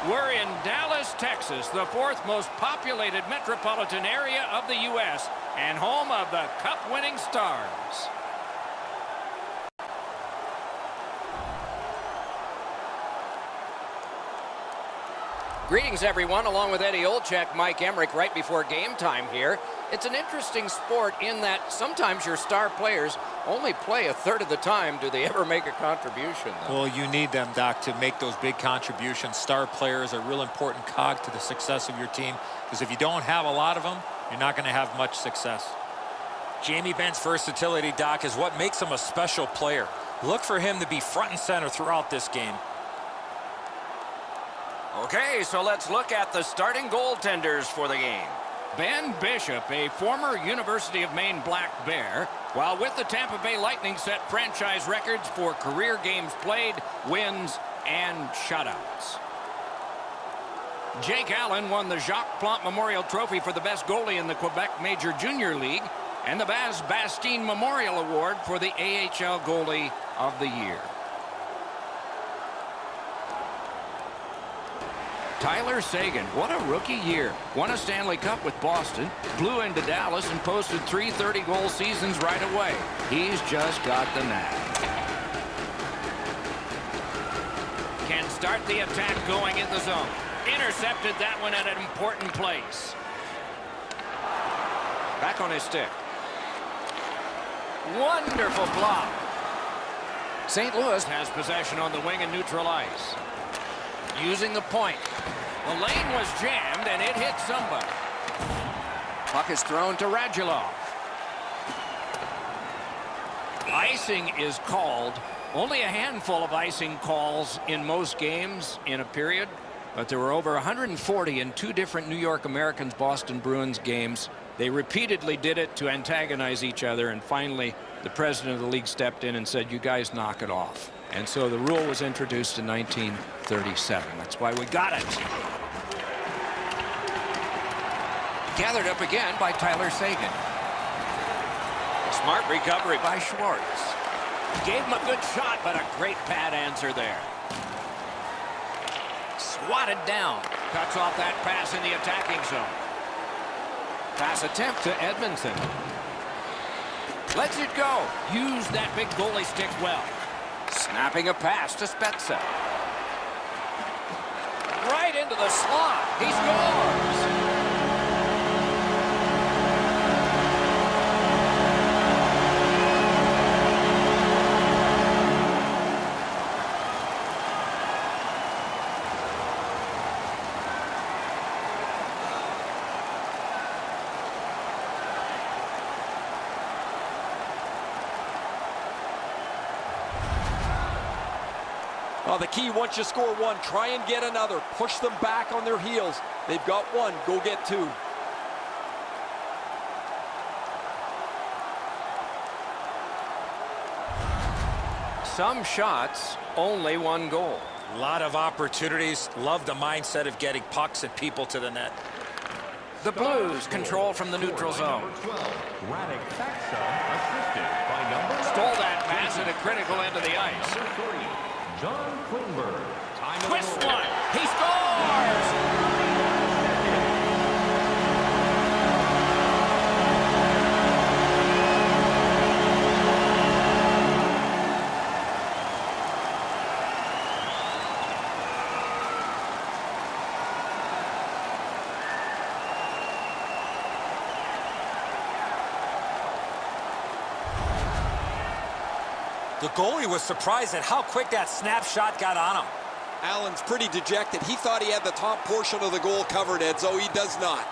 We're in Dallas, Texas, the fourth most populated metropolitan area of the U.S. and home of the Cup-winning Stars. Greetings, everyone. Along with Eddie Olczyk, Mike Emmerich, right before game time here. It's an interesting sport in that sometimes your star players only play a third of the time. Do they ever make a contribution, though? Well, you need them, Doc, to make those big contributions. Star players are a real important cog to the success of your team, because if you don't have a lot of them, you're not going to have much success. Jamie Benn's versatility, Doc, is what makes him a special player. Look for him to be front and center throughout this game. Okay, so let's look at the starting goaltenders for the game. Ben Bishop, a former University of Maine Black Bear, while with the Tampa Bay Lightning set franchise records for career games played, wins, and shutouts. Jake Allen won the Jacques Plante Memorial Trophy for the best goalie in the Quebec Major Junior League and the Baz Bastien Memorial Award for the AHL Goalie of the Year. Tyler Seguin, what a rookie year. Won a Stanley Cup with Boston, flew into Dallas, and posted 3 30-goal seasons right away. He's just got the knack. Can start the attack going in the zone. Intercepted that one at an important place. Back on his stick. Wonderful block. St. Louis has possession on the wing and neutral ice. Using the point. The lane was jammed, and it hit somebody. Puck is thrown to Radulov. Icing is called. Only a handful of icing calls in most games in a period, but there were over 140 in 2 different New York Americans Boston Bruins games. They repeatedly did it to antagonize each other, and finally the president of the league stepped in and said, you guys knock it off. And so the rule was introduced in 1937. That's why we got it. Gathered up again by Tyler Seguin. Smart recovery by Schwartz. Gave him a good shot, but a great pad answer there. Swatted down. Cuts off that pass in the attacking zone. Pass attempt to Edmondson. Lets it go. Use that big goalie stick well. Snapping a pass to Spezza. Right into the slot. He scores. Well, the key, once you score one, try and get another. Push them back on their heels. They've got one. Go get 2. Some shots, only 1 goal. A lot of opportunities. Love the mindset of getting pucks and people to the net. The Blues control from the neutral zone. Stole that pass at a critical end of the ice. Twist one. He scores! The goalie was surprised at how quick that snapshot got on him. Allen's pretty dejected. He thought he had the top portion of the goal covered, Edzo. He does not.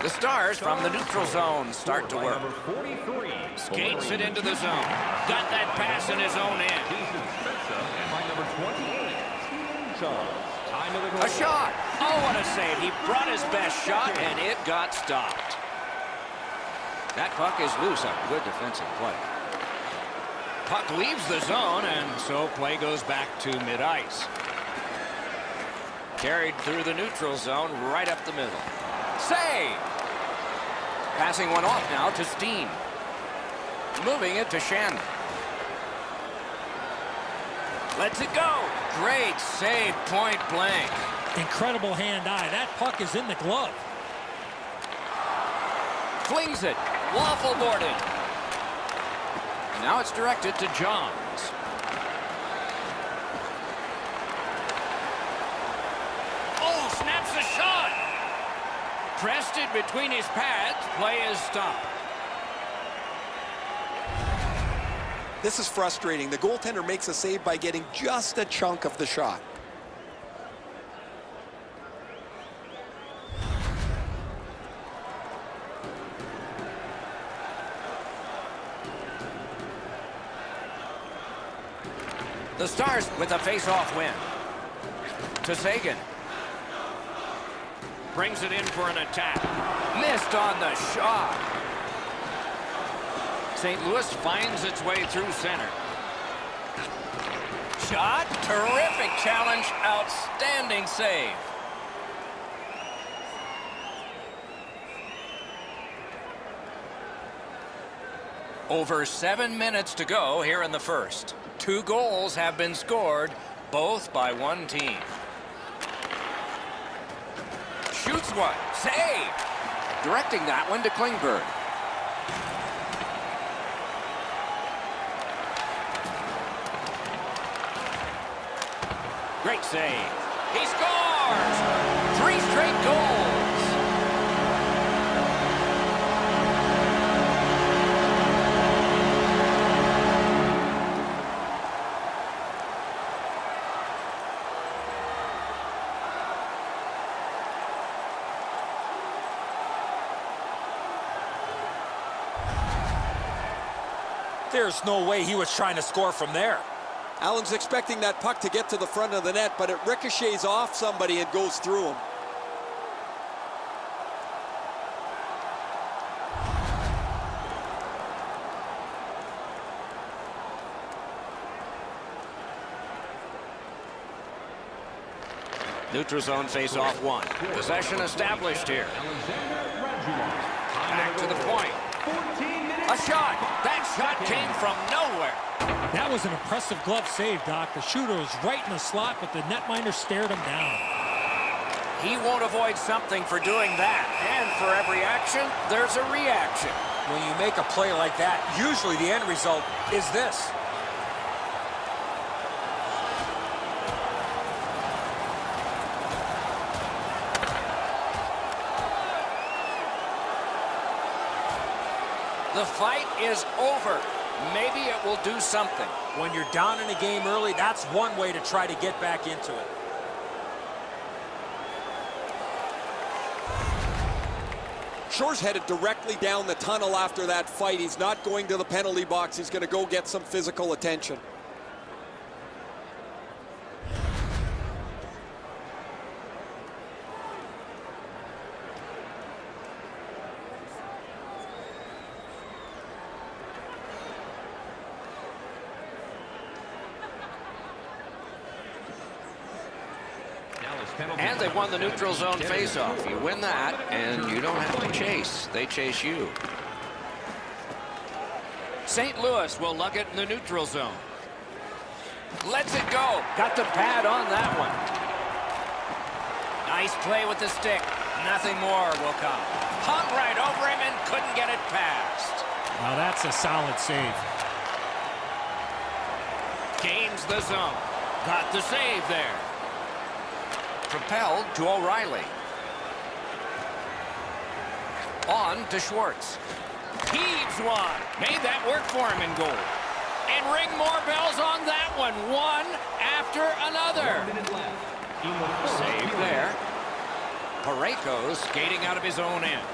The Stars from the neutral zone start to work. Skates it into the zone. Got that pass in his own end. A shot. Oh, what a save. He brought his best shot, and it got stopped. That puck is loose. A good defensive play. Puck leaves the zone, and so play goes back to mid-ice. Carried through the neutral zone, right up the middle. Save! Passing one off now to Steen. Moving it to Shannon. Lets it go. Great save, point blank. Incredible hand-eye. That puck is in the glove. Flings it. Waffle boarded. Now it's directed to Johns. Oh, snaps the shot. Pressed it between his pads. Play is stopped. This is frustrating. The goaltender makes a save by getting just a chunk of the shot. The Stars with a face-off win. To Sagan. Brings it in for an attack. Missed on the shot. St. Louis finds its way through center. Shot. Terrific challenge. Outstanding save. Over 7 minutes to go here in the first. 2 goals have been scored, both by one team. Shoots one. Save. Directing that one to Klingberg. Great save. He scores! 3 straight goals. There's no way he was trying to score from there. Allen's expecting that puck to get to the front of the net, but it ricochets off somebody and goes through him. Neutral zone face-off one. Possession established here. Back to the point. A shot. That shot came from nowhere. That was an impressive glove save, Doc. The shooter was right in the slot, but the netminder stared him down. He won't avoid something for doing that. And for every action, there's a reaction. When you make a play like that, usually the end result is this. The fight is over. Maybe it will do something. When you're down in a game early, that's one way to try to get back into it. Shore's headed directly down the tunnel after that fight. He's not going to the penalty box. He's going to go get some physical attention. And they won the neutral zone faceoff. You win that, and you don't have to chase. They chase you. St. Louis will lug it in the neutral zone. Lets it go. Got the pad on that one. Nice play with the stick. Nothing more will come. Hung right over him and couldn't get it past. Now that's a solid save. Gains the zone. Got the save there. Propelled to O'Reilly. On to Schwartz. Heaves one. Made that work for him in goal. And ring more bells on that one. One after another. Save there. Parayko skating out of his own end.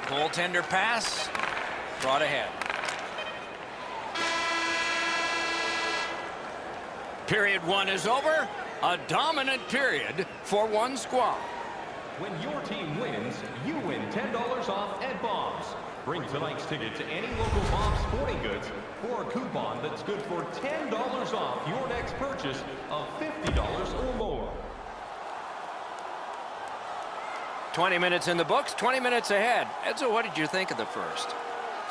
Goaltender pass. Brought ahead. Period 1 is over. A dominant period for one squad. When your team wins, you win $10 off Ed Bombs. Bring tonight's ticket to any local Bob's Sporting Goods for a coupon that's good for $10 off your next purchase of $50 or more. 20 minutes in the books, 20 minutes ahead. Edzo, what did you think of the first?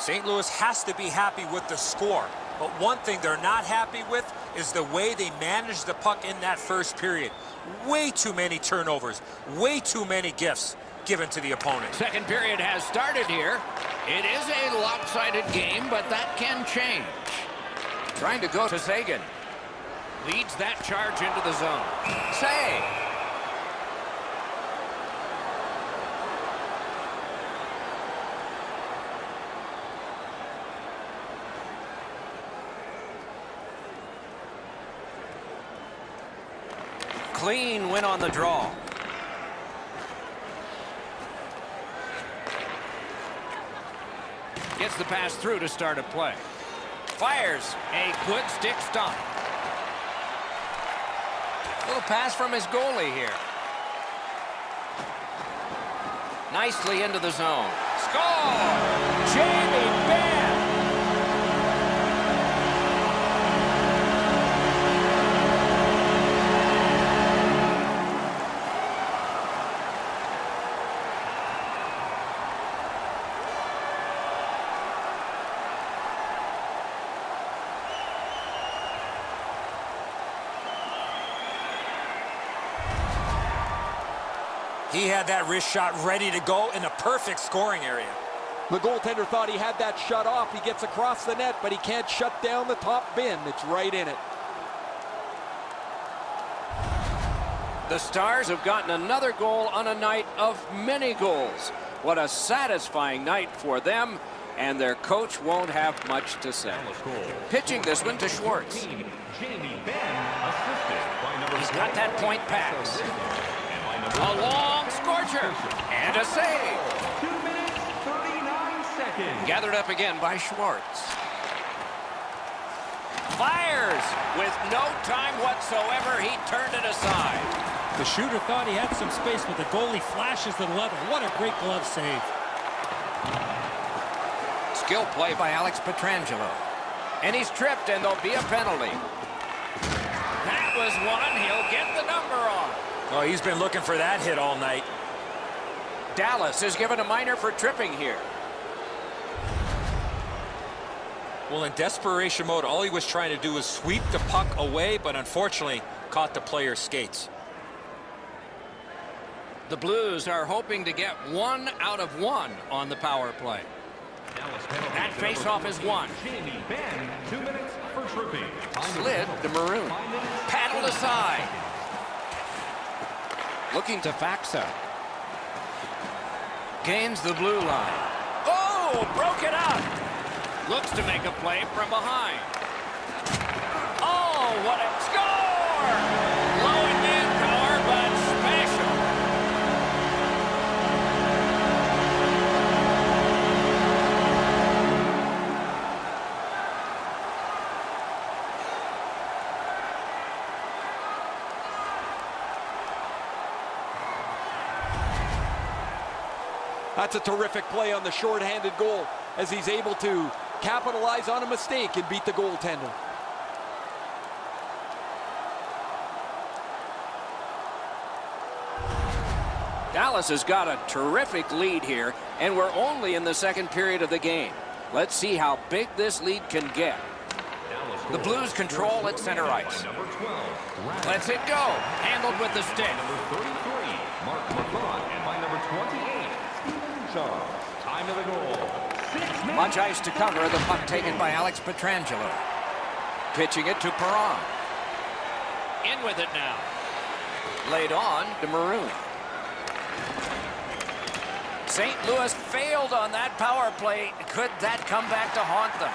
St. Louis has to be happy with the score. But one thing they're not happy with is the way they managed the puck in that first period. Way too many turnovers. Way too many gifts given to the opponent. Second period has started here. It is a lopsided game, but that can change. Trying to go to Sagan. Leads that charge into the zone. Save. Clean win on the draw. Gets the pass through to start a play. Fires. A good stick stop. Little pass from his goalie here. Nicely into the zone. Score! Jamie Benn! He had that wrist shot ready to go in a perfect scoring area. The goaltender thought he had that shut off. He gets across the net, but he can't shut down the top bin. It's right in it. The Stars have gotten another goal on a night of many goals. What a satisfying night for them, and their coach won't have much to say. Pitching this one to Schwartz. Jamie Benn, assisted by number He's got that point pass. A long scorcher. And a save. 2 minutes, 39 seconds. Gathered up again by Schwartz. Fires. With no time whatsoever, he turned it aside. The shooter thought he had some space, but the goalie flashes to the level. What a great glove save. Skill play by Alex Pietrangelo. And he's tripped, and there'll be a penalty. That was one. He'll get the number on. Oh, he's been looking for that hit all night. Dallas is given a minor for tripping here. Well, in desperation mode, all he was trying to do was sweep the puck away, but unfortunately caught the player's skates. The Blues are hoping to get 1 out of 1 on the power play. That faceoff is won. Jamie Benn, 2 minutes for tripping. Slid to Maroon. Paddled aside. Looking to Faxa. Gains the blue line. Oh, broke it up. Looks to make a play from behind. Oh, what a score! Low in manpower, but special. That's a terrific play on the shorthanded goal as he's able to capitalize on a mistake and beat the goaltender. Dallas has got a terrific lead here, and we're only in the second period of the game. Let's see how big this lead can get. The Blues control at center ice. Lets it go. Handled with the stick. Number 33, Mark McLeod, and by number 28, Stephen Charles. Time of the goal. 6 minutes. Much ice to cover. The puck taken by Alex Pietrangelo. Pitching it to Perron. In with it now. Laid on to Maroon. St. Louis failed on that power play. Could that come back to haunt them?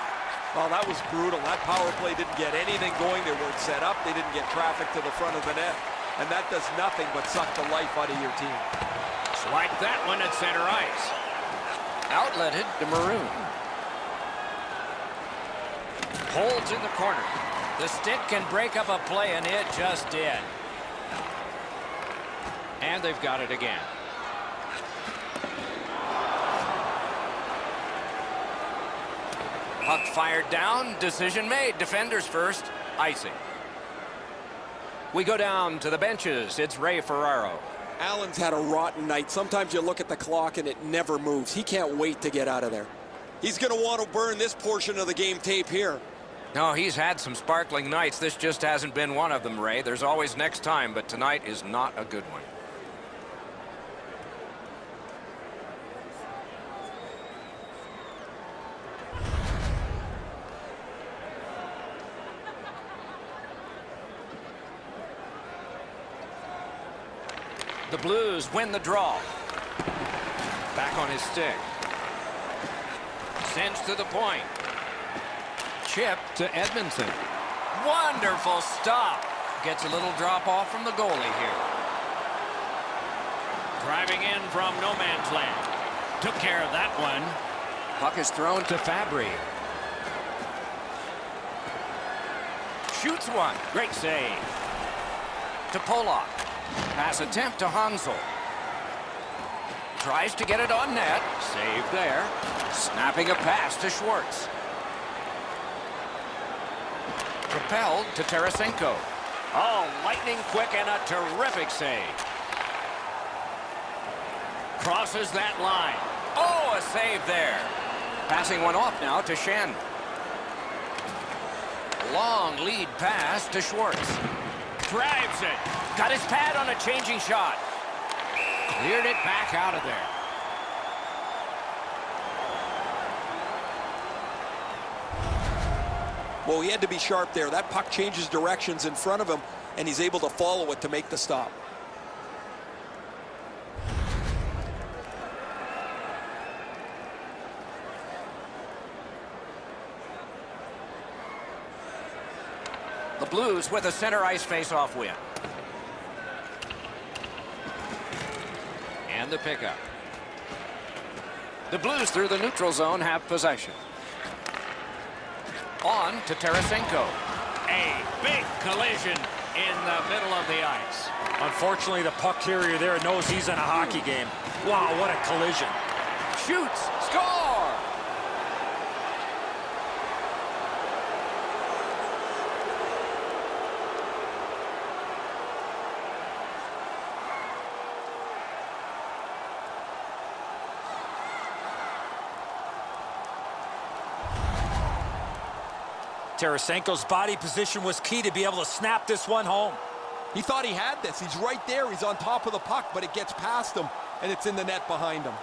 Well, that was brutal. That power play didn't get anything going. They weren't set up. They didn't get traffic to the front of the net. And that does nothing but suck the life out of your team. Swipe that one at center ice. Outletted to Maroon. Holds in the corner. The stick can break up a play, and it just did. And they've got it again. Puck fired down, decision made. Defenders first, icing. We go down to the benches. It's Ray Ferraro. Allen's had a rotten night. Sometimes you look at the clock and it never moves. He can't wait to get out of there. He's going to want to burn this portion of the game tape here. No, he's had some sparkling nights. This just hasn't been one of them, Ray. There's always next time, but tonight is not a good one. The Blues win the draw. Back on his stick. Sends to the point. Chip to Edmondson. Wonderful stop. Gets a little drop off from the goalie here. Driving in from no man's land. Took care of that one. Puck is thrown to Fabry. Shoots one. Great save. To Polak. Pass attempt to Hansel. Tries to get it on net. Save there. Snapping a pass to Schwartz. Propelled to Tarasenko. Oh, lightning quick and a terrific save. Crosses that line. Oh, a save there. Passing one off now to Shen. Long lead pass to Schwartz. Drives it. Got his pad on a changing shot. Cleared it back out of there. Well, he had to be sharp there. That puck changes directions in front of him, and he's able to follow it to make the stop. The Blues with a center ice face-off win. And the pickup. The Blues through the neutral zone have possession. On to Tarasenko. A big collision in the middle of the ice. Unfortunately, the puck carrier there knows he's in a hockey game. Wow, what a collision. Shoots. Score! Tarasenko's body position was key to be able to snap this one home. He thought he had this. He's right there. He's on top of the puck, but it gets past him, and it's in the net behind him.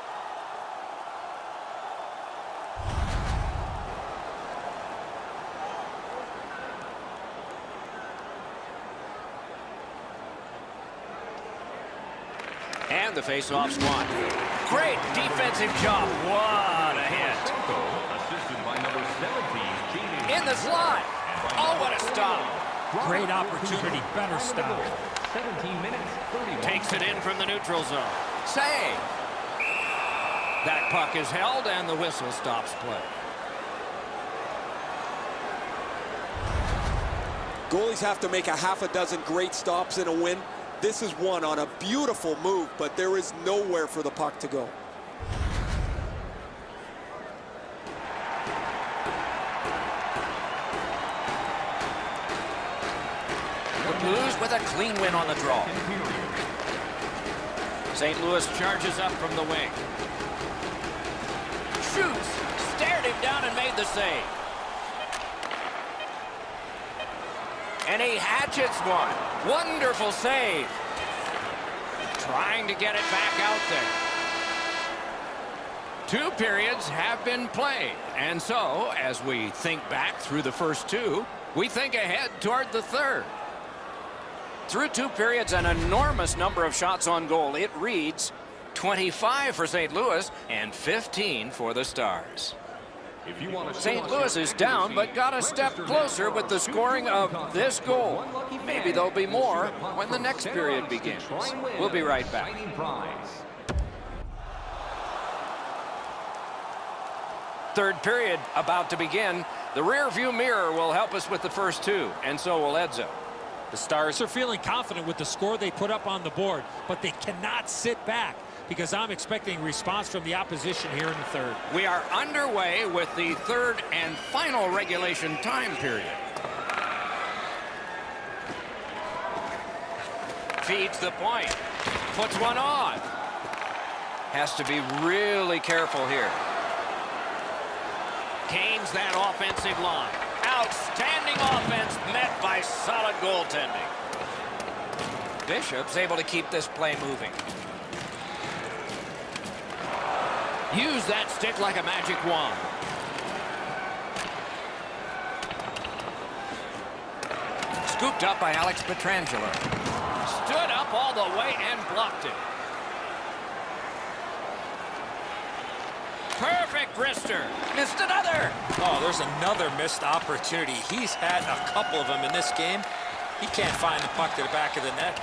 And the face-off's won. Great defensive job. What a hit. Assisted by number 17, In the slot. Oh, what a stop. Great opportunity. Better stop. 17 minutes, 31 Takes it in from the neutral zone. Save. That puck is held and the whistle stops play. Goalies have to make a half a dozen great stops in a win. This is one on a beautiful move, but there is nowhere for the puck to go. The Blues with a clean win on the draw. St. Louis charges up from the wing. Shoots. Stared him down and made the save. And he hatchets one. Wonderful save. Trying to get it back out there. 2 periods have been played. And so, as we think back through the first 2, we think ahead toward the third. Through 2 periods, an enormous number of shots on goal. It reads 25 for St. Louis and 15 for the Stars. St. Louis is down, but got a step closer with the scoring of this goal. Maybe there'll be more when the next period begins. We'll be right back. Third period about to begin. The rear view mirror will help us with the first 2, and so will Edzo. The Stars are feeling confident with the score they put up on the board, but they cannot sit back. because I'm expecting a response from the opposition here in the third. We are underway with the third and final regulation time period. Feeds the point. Puts one on. Has to be really careful here. Gains that offensive line. Outstanding offense met by solid goaltending. Bishop's able to keep this play moving. Use that stick like a magic wand. Scooped up by Alex Pietrangelo. Stood up all the way and blocked it. Perfect wrister. Missed another. Oh, there's another missed opportunity. He's had a couple of them in this game. He can't find the puck to the back of the net.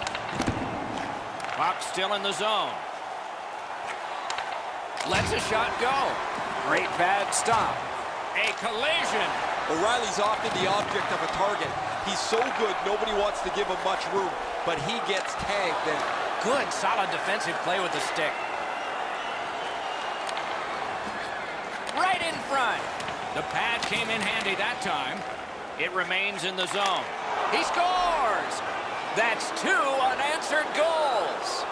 Puck still in the zone. Lets a shot go. Great pad stop. A collision. O'Reilly's often the object of a target. He's so good, nobody wants to give him much room, but he gets tagged there. Good, solid defensive play with the stick. Right in front. The pad came in handy that time. It remains in the zone. He scores! That's 2 unanswered goals.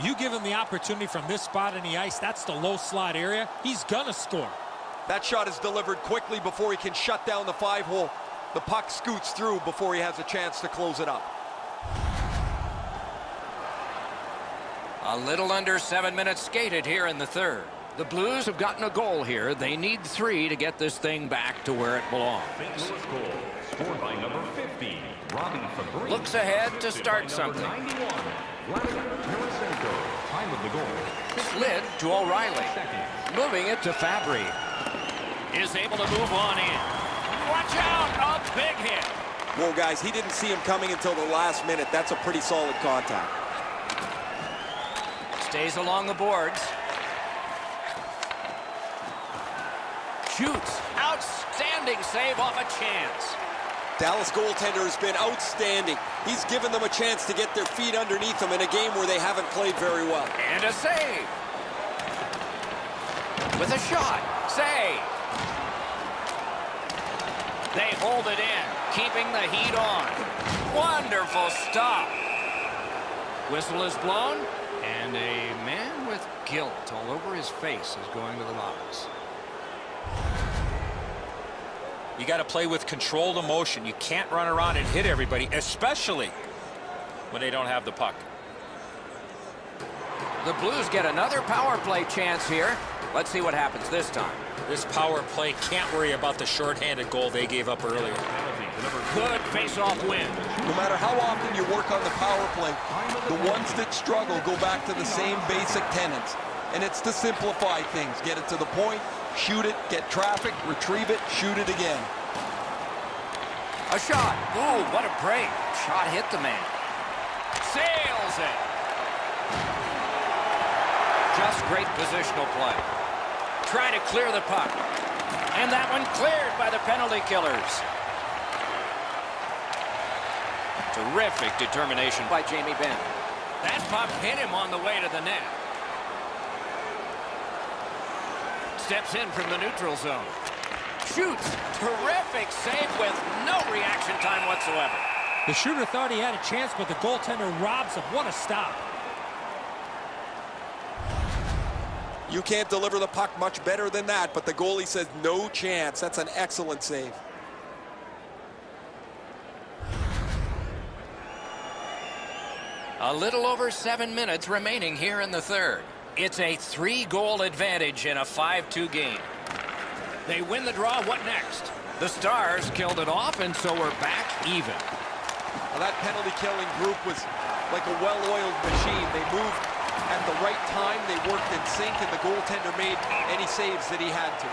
You give him the opportunity from this spot in the ice, that's the low slot area, he's gonna score. That shot is delivered quickly before he can shut down the 5-hole. The puck scoots through before he has a chance to close it up. A little under 7 minutes skated here in the third. The Blues have gotten a goal here. They need 3 to get this thing back to where it belongs. St. Louis goal, scored by number 50, Robbie Fabry. Looks ahead to start Scored by something. number 91, Vladimir Tarasenko. Time of the goal. Slid to O'Reilly. Seconds. Moving it to Fabry. Is able to move on in. Watch out! A big hit. Whoa, guys, he didn't see him coming until the last minute. That's a pretty solid contact. Stays along the boards. Shoots. Outstanding save off a chance. Dallas goaltender has been outstanding. He's given them a chance to get their feet underneath them in a game where they haven't played very well. And a save. With a shot. Save. They hold it in, keeping the heat on. Wonderful stop. Whistle is blown, and a man with guilt all over his face is going to the box. You got to play with controlled emotion. You can't run around and hit everybody, especially when they don't have the puck. The Blues get another power play chance here. Let's see what happens this time. This power play can't worry about the shorthanded goal they gave up earlier. Good face-off win. No matter how often you work on the power play, the ones that struggle go back to the same basic tenets. And it's to simplify things. Get it to the point, shoot it, get traffic, retrieve it, shoot it again. A shot. Ooh, what a break. Shot hit the man. Sails it. Just great positional play. Trying to clear the puck. And that one cleared by the penalty killers. Terrific determination by Jamie Benn. That puck hit him on the way to the net. Steps in from the neutral zone. Shoots. Terrific save with no reaction time whatsoever. The shooter thought he had a chance, but the goaltender robs him. What a stop. You can't deliver the puck much better than that, but the goalie says no chance. That's an excellent save. A little over 7 minutes remaining here in the third. It's a 3-goal advantage in a 5-2 game. They win the draw. What next? The Stars killed it off, and so we're back even. Well, that penalty-killing group was like a well-oiled machine. They moved at the right time, they worked in sync, and the goaltender made any saves that he had to.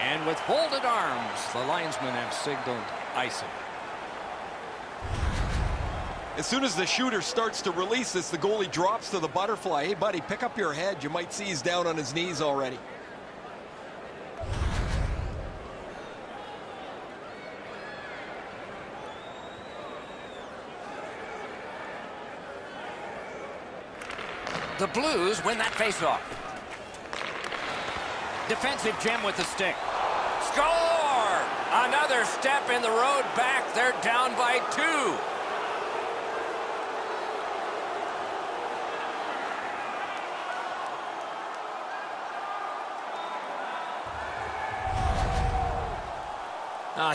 And with folded arms, the linesmen have signaled icing. As soon as the shooter starts to release this, the goalie drops to the butterfly. Hey, buddy, pick up your head. You might see he's down on his knees already. The Blues win that faceoff. Defensive gem with the stick. Score! Another step in the road back. They're down by 2.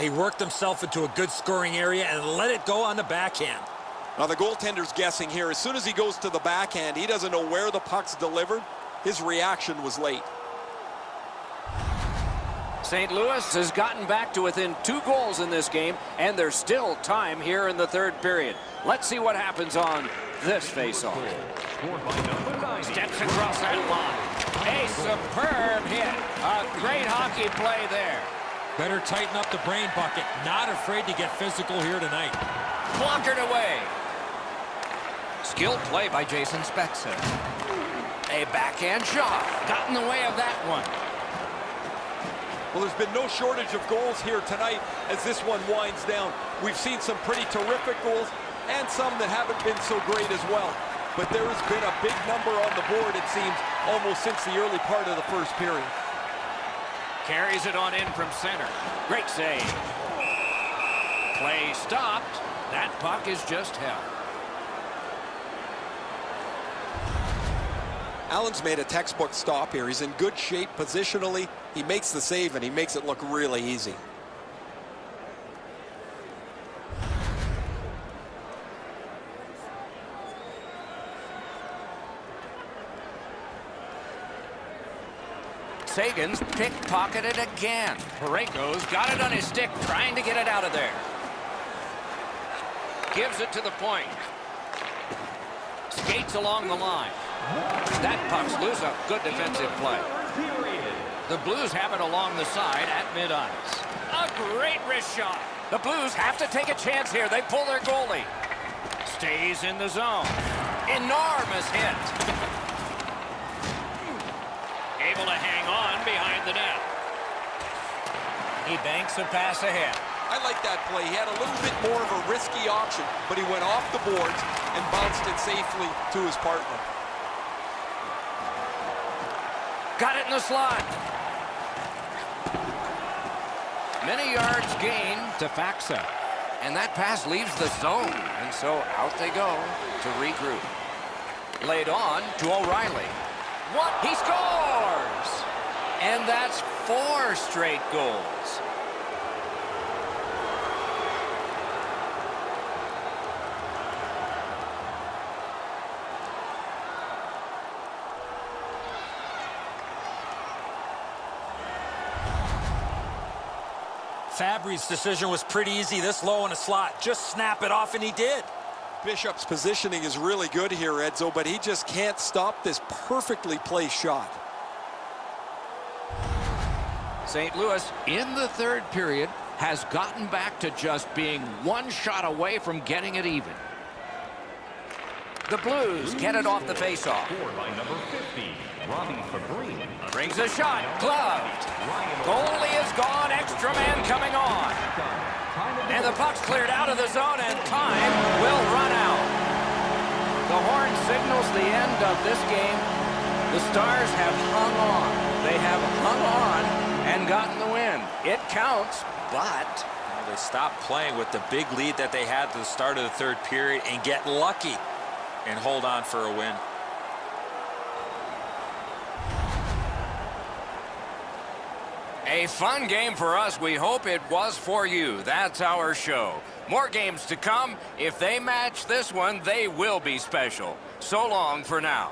He worked himself into a good scoring area and let it go on the backhand. Now the goaltender's guessing here. As soon as he goes to the backhand, he doesn't know where the puck's delivered. His reaction was late. St. Louis has gotten back to within 2 goals in this game, and there's still time here in the 3rd period. Let's see what happens on this faceoff. Steps across that line. A superb hit. A great hockey play there. Better tighten up the brain bucket. Not afraid to get physical here tonight. Blockered away. Skilled play by Jason Spezza. A backhand shot. Got in the way of that one. Well, there's been no shortage of goals here tonight as this one winds down. We've seen some pretty terrific goals and some that haven't been so great as well. But there has been a big number on the board, it seems, almost since the early part of the first period. Carries it on in from center. Great save. Play stopped. That puck is just held. Allen's made a textbook stop here. He's in good shape positionally. He makes the save, and he makes it look really easy. Sagan's pickpocketed again. Parayko's got it on his stick, Trying to get it out of there. Gives it to the point. Skates along the line. That puck's loose. A good defensive play. The Blues have it along the side at mid-ice. A great wrist shot. The Blues have to take a chance here. They pull their goalie. Stays in the zone. Enormous hit. Able to hang on behind the net. He banks a pass ahead. I like that play. He had a little bit more of a risky option, but he went off the boards and bounced it safely to his partner. Got it in the slot. Many yards gained to Faxa. And that pass leaves the zone. And so out they go to regroup. Laid on to O'Reilly. What? He scores! And that's 4 straight goals. Fabry's decision was pretty easy this low in a slot. Just snap it off, and he did. Bishop's positioning is really good here, Edzo, but he just can't stop this perfectly placed shot. St. Louis, in the 3rd period, has gotten back to just being 1 shot away from getting it even. The Blues get it off the faceoff. Brings a shot, gloved. Goalie is gone, extra man coming on. And the puck's cleared out of the zone, and time will run out. The horn signals the end of this game. The Stars have hung on. They have hung on and gotten the win. It counts, but They stopped playing with the big lead that they had to the start of the 3rd period and get lucky and hold on for a win. a fun game for us. We hope it was for you. That's our show. More games to come. If they match this one, they will be special. So long for now.